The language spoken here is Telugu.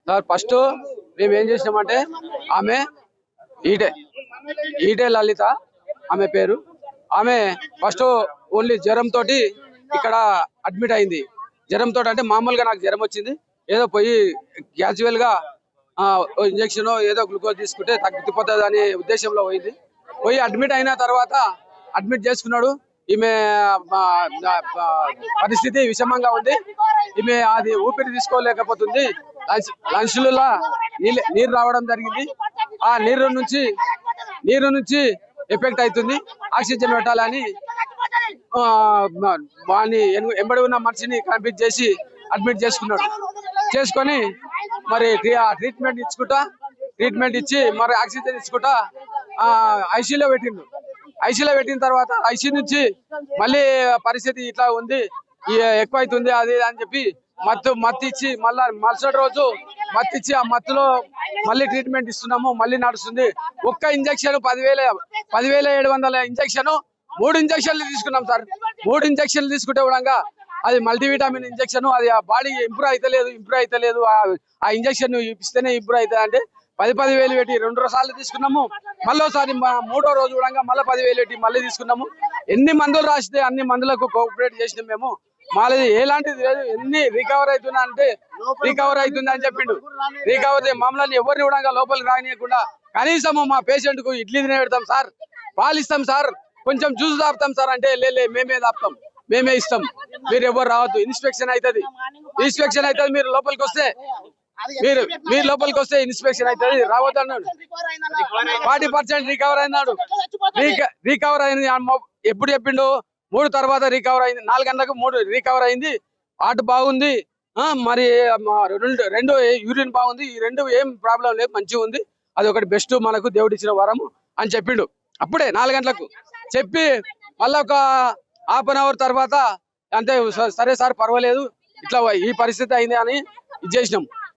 సార్ ఫస్ట్ మేము ఏం చేసినామంటే ఆమె ఈటే ఈటే లలిత ఆమె పేరు. ఆమె ఫస్ట్ ఓన్లీ జ్వరంతో ఇక్కడ అడ్మిట్ అయింది. జ్వరంతో అంటే మామూలుగా నాకు జ్వరం వచ్చింది, ఏదో పోయి క్యాజువల్ గా ఇంజక్షన్ ఏదో గ్లూకోజ్ తీసుకుంటే తగ్గిపోతుంది అనే ఉద్దేశంలో పోయింది. పోయి అడ్మిట్ అయిన తర్వాత అడ్మిట్ చేసుకున్నాడు. ఈమె పరిస్థితి విషమంగా ఉంది. ఈమె అది ఊపిరి తీసుకోలేకపోతుంది. లంగ్స్లలో నీరు రావడం జరిగింది. ఆ నీరు నుంచి ఎఫెక్ట్ అవుతుంది. ఆక్సిజన్ పెట్టాలని వాడిని ఎంబడి ఉన్న మనిషిని కన్ఫ్యూజ్ చేసి అడ్మిట్ చేసుకొని మరి ట్రీట్మెంట్ ఇచ్చి మరి ఆక్సిజన్ ఇచ్చుకుంటా ఐసీయూలో పెట్టిన తర్వాత ఐసీ నుంచి మళ్ళీ పరిస్థితి ఇట్లా ఉంది, ఎక్కువ అవుతుంది అది అని చెప్పి మత్తు ఇచ్చి మళ్ళా మరుసటి రోజు మత్తు ఇచ్చి ఆ మత్తులో మళ్ళీ ట్రీట్మెంట్ ఇస్తున్నాము. మళ్ళీ నడుస్తుంది. ఒక్క ఇంజక్షన్ 10,700 ఇంజక్షన్ 3 ఇంజక్షన్లు తీసుకున్నాం సార్. 3 ఇంజక్షన్లు తీసుకుంటే కూడా అది మల్టీవిటామిన్ ఇంజక్షన్, అది ఆ బాడీ ఇంప్రూవ్ అవుతలేదు. ఆ ఇంజక్షన్ ఇస్తేనే ఇంప్రూవ్ అవుతుంది అంటే 10,000 పెట్టి 2 సార్లు తీసుకున్నాము. మళ్ళీ ఒకసారి 3వ రోజు కూడా మళ్ళీ 10,000 పెట్టి మళ్ళీ తీసుకున్నాము. ఎన్ని మందులు రాస్తే అన్ని మందులకు కోఆపరేట్ చేసినాం మేము. మాది ఎలాంటిది లేదు. ఎన్ని రికవర్ అవుతున్నా అంటే రికవర్ అవుతుంది అని చెప్పిండు. రికవర్ మమ్మల్ని ఎవరిని కూడా లోపలికి రానియకుండా కనీసము మా పేషెంట్ కు ఇడ్లీ తినే పెడతాం సార్, పాలు ఇస్తాం సార్, కొంచెం జ్యూస్ తాపుతాం సార్ అంటే మేమే తాపుతాం, మేమే ఇస్తాం, మీరు ఎవరు రావద్దు, ఇన్స్పెక్షన్ అవుతుంది మీరు లోపలికి వస్తే ఇన్స్పెక్షన్ అవుతుంది, రావద్దు అన్నాడు. 40% రికవర్ అయినాడు. రికవర్ అయింది ఎప్పుడు చెప్పిండు? 3 తర్వాత రికవర్ అయింది. 4 గంటలకు 3 రికవర్ అయింది. హార్ట్ బాగుంది, మరి 2 యూరిన్ బాగుంది. ఈ 2 ఏం ప్రాబ్లం లేదు, మంచిగా ఉంది. అది ఒకటి బెస్ట్ మనకు దేవుడు ఇచ్చిన వరము అని చెప్పిండు. అప్పుడే 4 గంటలకు చెప్పి మళ్ళీ ఒక ½ అవర్ తర్వాత అంటే సరే సార్ పర్వాలేదు, ఇట్లా ఈ పరిస్థితి అయింది అని ఇది చేసినాం.